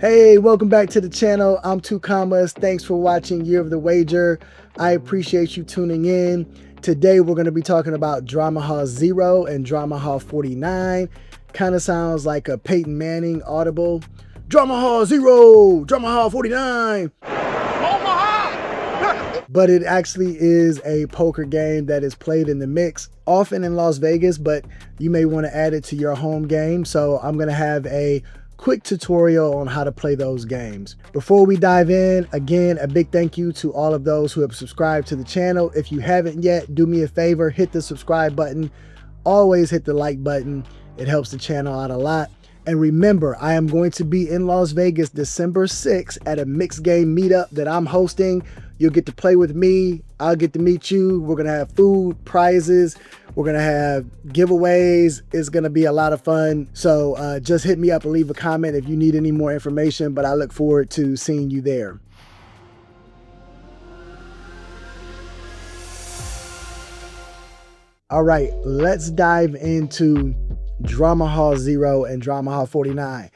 Hey, welcome back to the channel. I'm Two Commas. Thanks for watching Year of the Wager. I appreciate you tuning in. Today we're going to be talking about Dramaha 0 and Dramaha 49. Kind of sounds like a Peyton Manning audible. Dramaha 0, Dramaha 49. But it actually is a poker game that is played in the mix, often in Las Vegas, but you may want to add it to your home game. So I'm going to have a quick tutorial on how to play those games. Before we dive in, again, a big thank you to all of those who have subscribed to the channel. If you haven't yet, do me a favor, hit the subscribe button. Always hit the like button. It helps the channel out a lot. And remember, I am going to be in Las Vegas December 6th at a mixed game meetup that I'm hosting. You'll get to play with me. I'll get to meet you. We're going to have food, prizes. We're going to have giveaways. It's going to be a lot of fun. So just hit me up and leave a comment if you need any more information, but I look forward to seeing you there. All right, let's dive into Dramaha 0 and Dramaha 49.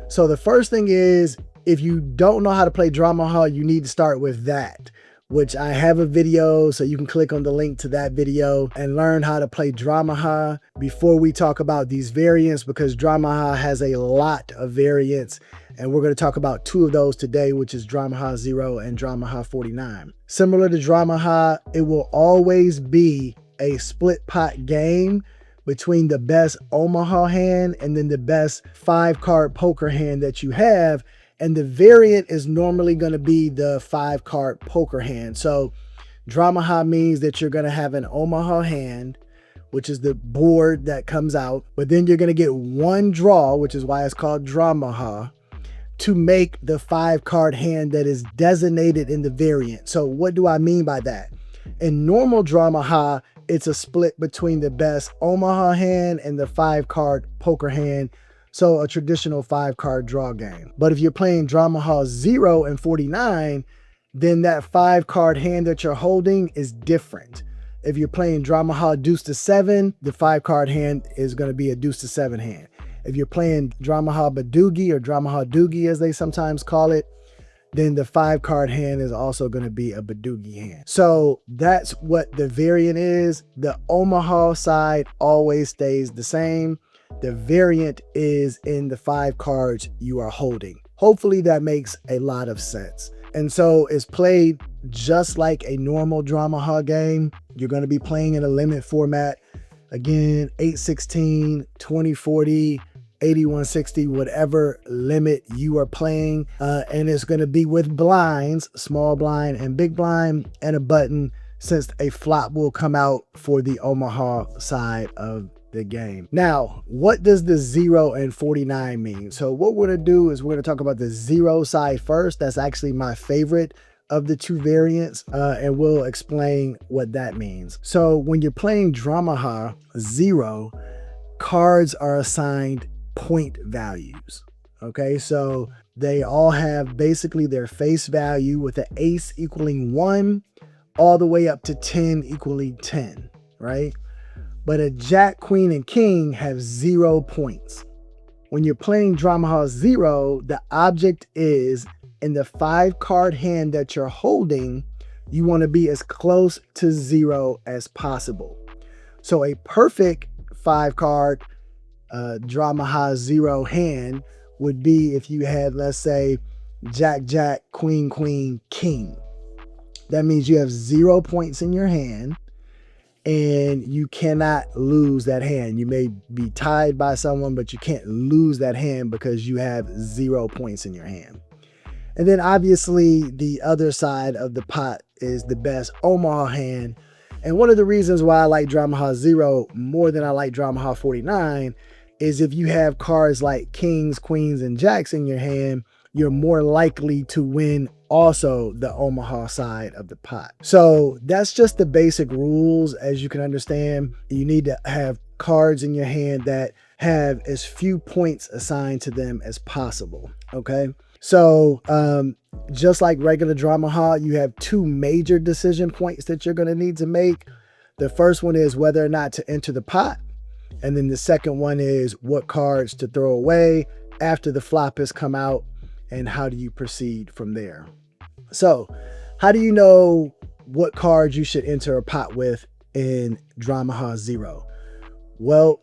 So the first thing is, if you don't know how to play Dramaha, you need to start with that, which I have a video, so you can click on the link to that video and learn how to play Dramaha before we talk about these variants, because Dramaha has a lot of variants, and we're going to talk about two of those today, which is Dramaha 0 and Dramaha 49. Similar to Dramaha, it will always be a split pot game between the best Omaha hand and then the best 5-card poker hand that you have. And the variant is normally going to be the 5-card poker hand. So Dramaha means that you're going to have an Omaha hand, which is the board that comes out, but then you're going to get one draw, which is why it's called Dramaha, to make the 5-card hand that is designated in the variant. So what do I mean by that? In normal Dramaha, it's a split between the best Omaha hand and the 5-card poker hand. So a traditional 5-card draw game. But if you're playing Dramaha 0 and 49, then that 5-card hand that you're holding is different. If you're playing Dramaha deuce to 7, the 5-card hand is going to be a deuce to 7 hand. If you're playing Dramaha Badugi or Dramaha Doogie as they sometimes call it, then the 5-card hand is also going to be a Badugi hand. So that's what the variant is. The Omaha side always stays the same. The variant is in the 5 cards you are holding. Hopefully that makes a lot of sense. And so it's played just like a normal Dramaha game. You're going to be playing in a limit format. Again, 816, 2040, 8160, whatever limit you are playing. And it's going to be with blinds, small blind and big blind, and a button, since a flop will come out for the Omaha side of the game. Now, what does the 0 and 49 mean? So what we're going to do is we're going to talk about the 0 side first. That's actually my favorite of the two variants, and we'll explain what that means. So when you're playing Dramaha 0, cards are assigned point values. Okay, so they all have basically their face value, with the ace equaling 1 all the way up to 10 equaling 10, right? But a jack, queen, and king have 0 points. When you're playing Dramaha 0, the object is in the 5-card hand that you're holding, you want to be as close to 0 as possible. So a perfect 5-card Dramaha 0 hand would be if you had, let's say, jack, jack, queen, queen, king. That means you have 0 points in your hand, and you cannot lose that hand. You may be tied by someone, but you can't lose that hand because you have 0 points in your hand. And then obviously the other side of the pot is the best Omaha hand. And one of the reasons why I like Dramaha 0 more than I like Dramaha 49 is if you have cards like kings, queens, and jacks in your hand, you're more likely to win also the Omaha side of the pot. So that's just the basic rules. As you can understand, you need to have cards in your hand that have as few points assigned to them as possible. Okay, so just like regular Dramaha, you have 2 major decision points that you're going to need to make. The first one is whether or not to enter the pot, and then the second one is what cards to throw away after the flop has come out and how do you proceed from there. So how do you know what cards you should enter a pot with in Dramaha Zero? Well,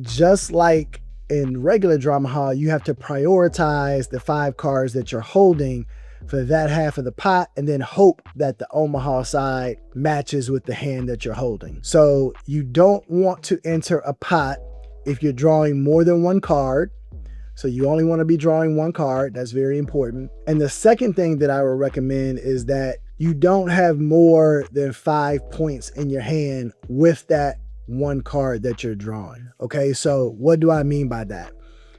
just like in regular Dramaha, you have to prioritize the 5 cards that you're holding for that half of the pot and then hope that the Omaha side matches with the hand that you're holding. So you don't want to enter a pot if you're drawing more than 1 card. So you only want to be drawing 1 card. That's very important. And the second thing that I would recommend is that you don't have more than 5 points in your hand with that 1 card that you're drawing. Okay, so what do I mean by that?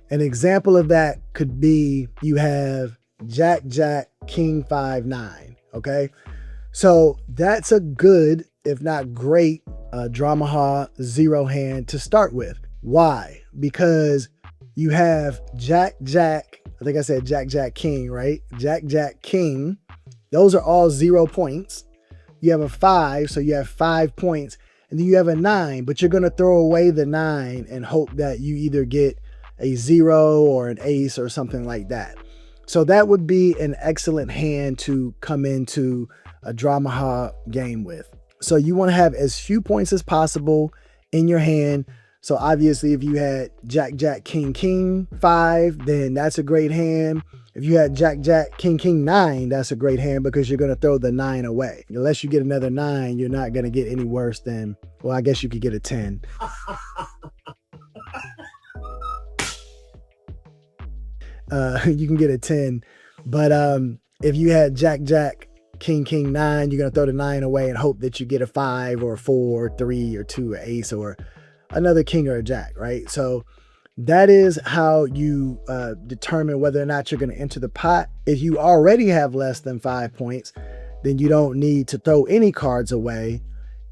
An example of that could be you have Jack, Jack, King, 5, 9. Okay, so that's a good, if not great, Dramaha Zero hand to start with. Why? Because you have Jack, Jack, I think I said Jack, Jack, King, right? Jack, Jack, King. Those are all 0 points. You have a 5, so you have 5 points. And then you have a 9, but you're going to throw away the 9 and hope that you either get a 0 or an ace or something like that. So that would be an excellent hand to come into a Dramaha game with. So you want to have as few points as possible in your hand. So obviously if you had Jack, Jack, King, King, 5, then that's a great hand. If you had Jack, Jack, King, King, 9, that's a great hand because you're going to throw the 9 away. Unless you get another 9, you're not going to get any worse than, well, I guess you could get a 10. You can get a 10. But if you had Jack, Jack, King, King, 9, you're going to throw the 9 away and hope that you get a 5 or a 4 or 3 or 2 or ace or another king or a jack, right? So that is how you determine whether or not you're going to enter the pot. If you already have less than 5 points, then you don't need to throw any cards away,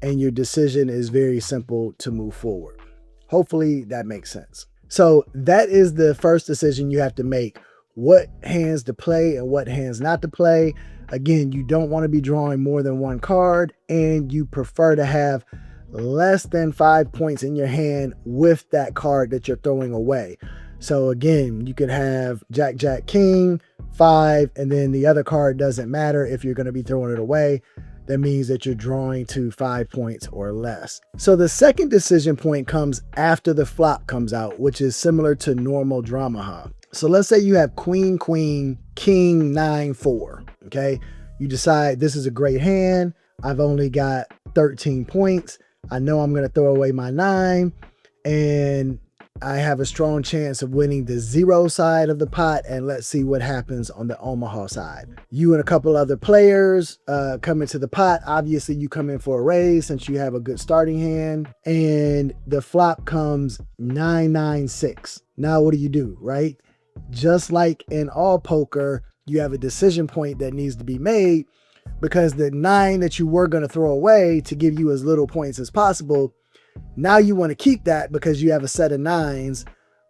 and your decision is very simple to move forward. Hopefully that makes sense. So that is the first decision you have to make: what hands to play and what hands not to play. Again, you don't want to be drawing more than 1 card, and you prefer to have less than 5 points in your hand with that card that you're throwing away. So again, you could have Jack, Jack, King, 5, and then the other card doesn't matter if you're going to be throwing it away. That means that you're drawing to 5 points or less. So the second decision point comes after the flop comes out, which is similar to normal Dramaha. So let's say you have Queen, Queen, King, 9, 4. Okay, you decide this is a great hand. I've only got 13 points. I know I'm going to throw away my 9, and I have a strong chance of winning the 0 side of the pot, and let's see what happens on the Omaha side. You and a couple other players come into the pot. Obviously, you come in for a raise since you have a good starting hand, and the flop comes 9, 9, 6. Now, what do, right? Just like in all poker, you have a decision point that needs to be made, because the 9 that you were going to throw away to give you as little points as possible, now you want to keep that because you have a set of 9s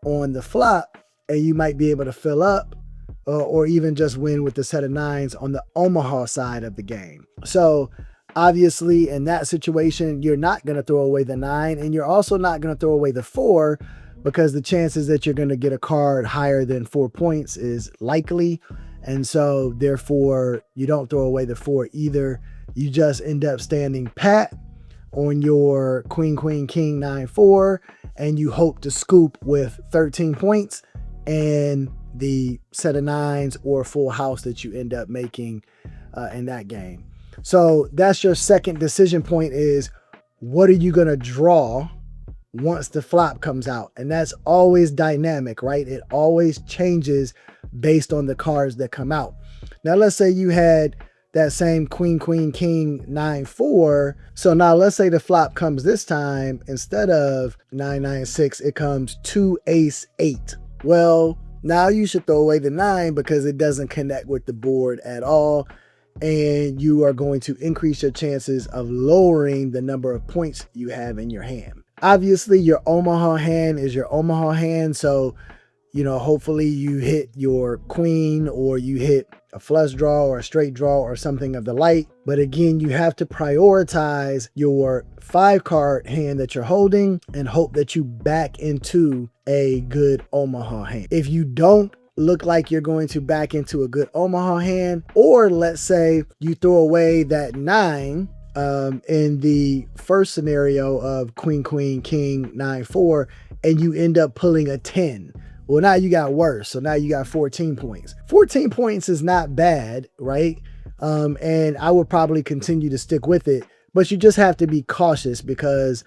on the flop, and you might be able to fill up or even just win with the set of 9s on the Omaha side of the game. So obviously in that situation, you're not going to throw away the 9, and you're also not going to throw away the 4, because the chances that you're going to get a card higher than 4 points is likely. And so therefore you don't throw away the 4 either. You just end up standing pat on your Queen, Queen, King, 9, 4, and you hope to scoop with 13 points and the set of 9s or full house that you end up making in that game. So that's your second decision point, is what are you going to draw once the flop comes out? And that's always dynamic, right? It always changes based on the cards that come out. Now, let's say you had that same Queen, Queen, King, 9, 4. So now let's say the flop comes this time, instead of 9, 9, 6, it comes 2, Ace, 8. Well, now you should throw away the 9 because it doesn't connect with the board at all. And you are going to increase your chances of lowering the number of points you have in your hand. Obviously, your Omaha hand is your Omaha hand. So, you know, hopefully you hit your queen, or you hit a flush draw or a straight draw or something of the like. But again, you have to prioritize your 5-card hand that you're holding and hope that you back into a good Omaha hand. If you don't look like you're going to back into a good Omaha hand. Or let's say you throw away that 9 in the first scenario of queen, queen, king, 9, 4, and you end up pulling a 10. Well, now you got worse. So now you got 14 points. 14 points is not bad, right? And I would probably continue to stick with it, but you just have to be cautious because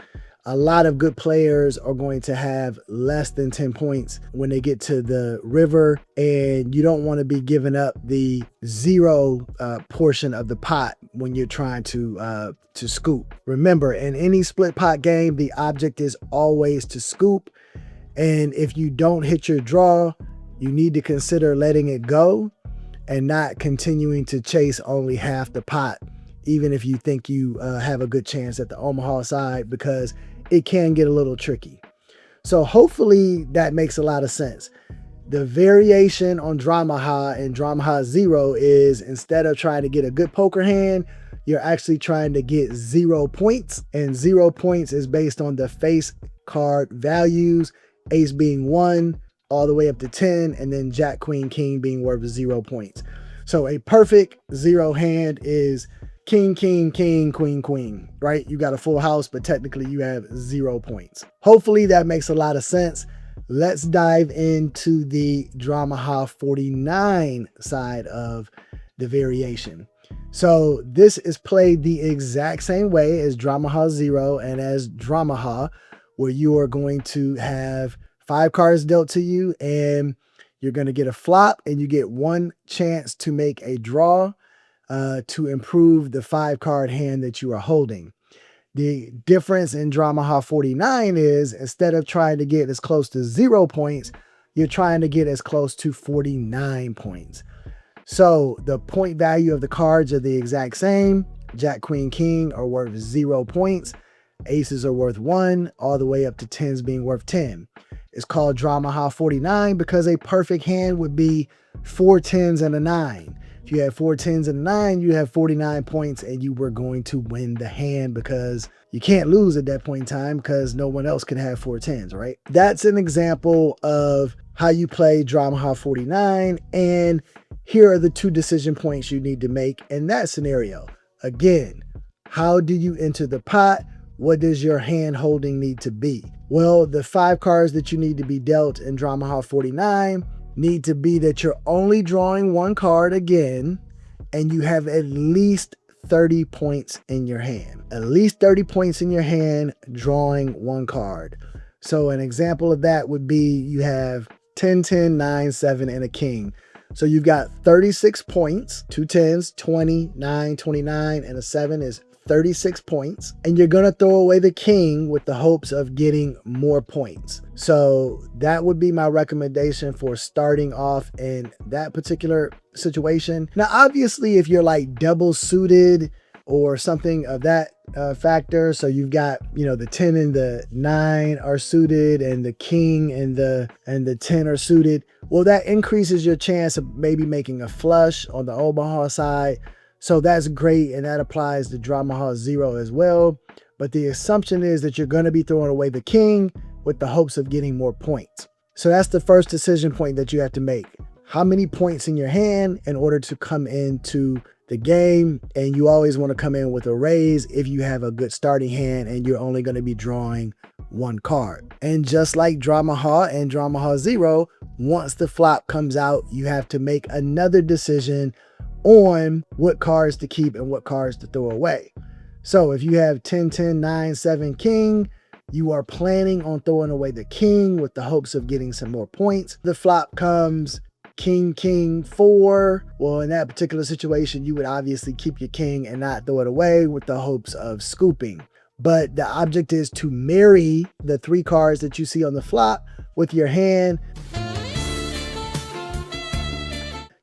a lot of good players are going to have less than 10 points when they get to the river, and you don't want to be giving up the 0 portion of the pot when you're trying to scoop. Remember, in any split pot game, the object is always to scoop. And if you don't hit your draw, you need to consider letting it go and not continuing to chase only half the pot, even if you think you have a good chance at the Omaha side, because it can get a little tricky. So hopefully that makes a lot of sense. The variation on Dramaha and Dramaha 0 is, instead of trying to get a good poker hand, you're actually trying to get 0 points. And 0 points is based on the face card values, ace being 1 all the way up to 10, and then jack, queen, king being worth 0 points. So a perfect 0 hand is king, king, king, queen, queen, right? You got a full house, but technically you have 0 points. Hopefully that makes a lot of sense. Let's dive into the Dramaha 49 side of the variation. So this is played the exact same way as Dramaha 0 and as Dramaha, where you are going to have 5 cards dealt to you, and you're going to get a flop, and you get 1 chance to make a draw to improve the 5-card hand that you are holding. The difference in Dramaha 49 is, instead of trying to get as close to 0 points, you're trying to get as close to 49 points. So the point value of the cards are the exact same. Jack, queen, king are worth 0 points. Aces are worth 1, all the way up to 10s being worth 10. It's called Dramaha 49 because a perfect hand would be 4 10s and a 9. If you had 4 10s and a 9, you have 49 points, and you were going to win the hand because you can't lose at that point in time because no one else can have 4 10s, right? That's an example of how you play Dramaha 49, and here are the 2 decision points you need to make in that scenario. Again, how do you enter the pot? What does your hand holding need to be? Well, the 5 cards that you need to be dealt in Dramaha 49 need to be that you're only drawing 1 card again, and you have at least 30 points in your hand. At least 30 points in your hand drawing 1 card. So an example of that would be you have 10, 10, 9, 7, and a king. So you've got 36 points, 2 10s, 20, 9, 29, and a 7 is 36 points, and you're going to throw away the king with the hopes of getting more points. So that would be my recommendation for starting off in that particular situation. Now, obviously, if you're like double suited or something of that factor, so you've got, the 10 and the 9 are suited, and the king and the 10 are suited, well, that increases your chance of maybe making a flush on the Omaha side. So that's great, and that applies to Dramaha 0 as well. But the assumption is that you're going to be throwing away the king with the hopes of getting more points. So that's the first decision point that you have to make. How many points in your hand in order to come into the game? And you always want to come in with a raise if you have a good starting hand and you're only going to be drawing 1 card. And just like Dramaha and Dramaha 0, once the flop comes out, you have to make another decision on what cards to keep and what cards to throw away. So if you have 10, 10, 9, 7, king, you are planning on throwing away the king with the hopes of getting some more points. The flop comes king, king, 4. Well, in that particular situation, you would obviously keep your king and not throw it away with the hopes of scooping. But the object is to marry the 3 cards that you see on the flop with your hand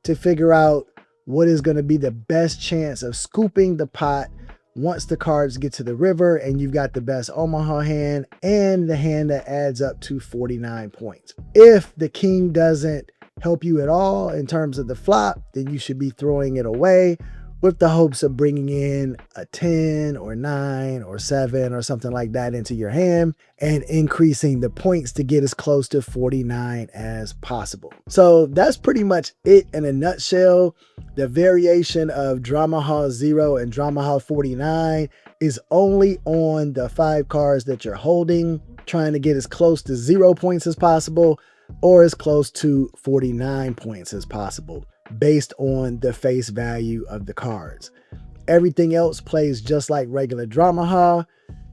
to figure out what is going to be the best chance of scooping the pot once the cards get to the river and you've got the best Omaha hand and the hand that adds up to 49 points. If the king doesn't help you at all in terms of the flop, then you should be throwing it away with the hopes of bringing in a 10 or 9 or 7 or something like that into your hand and increasing the points to get as close to 49 as possible. So that's pretty much it in a nutshell. The variation of Dramaha 0 and Dramaha 49 is only on the 5 cards that you're holding, trying to get as close to 0 points as possible or as close to 49 points as possible, based on the face value of the cards. Everything else plays just like regular Dramaha.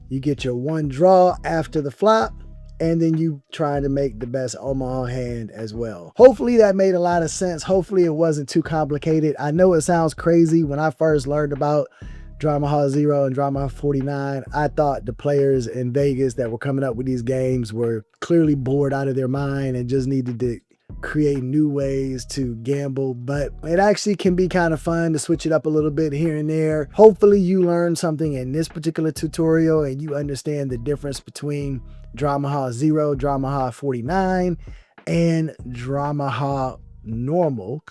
You get your 1 draw after the flop, and then you try to make the best Omaha hand as well. Hopefully that made a lot of sense. Hopefully it wasn't too complicated. I know it sounds crazy. When I first learned about Dramaha 0 and Dramaha 49, I thought the players in Vegas that were coming up with these games were clearly bored out of their mind and just needed to create new ways to gamble, but it actually can be kind of fun to switch it up a little bit here and there. Hopefully you learned something in this particular tutorial and you understand the difference between Dramaha 0, Dramaha 49, and Dramaha normal.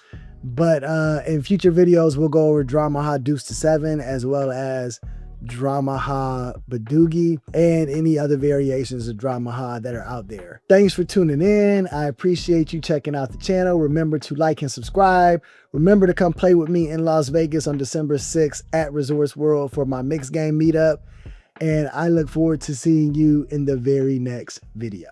But in future videos, we'll go over Dramaha Deuce to 7 as well as Dramaha Badugi and any other variations of Dramaha that are out there. Thanks for tuning in. I appreciate you checking out the channel. Remember to like and subscribe. Remember to come play with me in Las Vegas on December 6th at Resorts World for my mixed game meetup. And I look forward to seeing you in the very next video.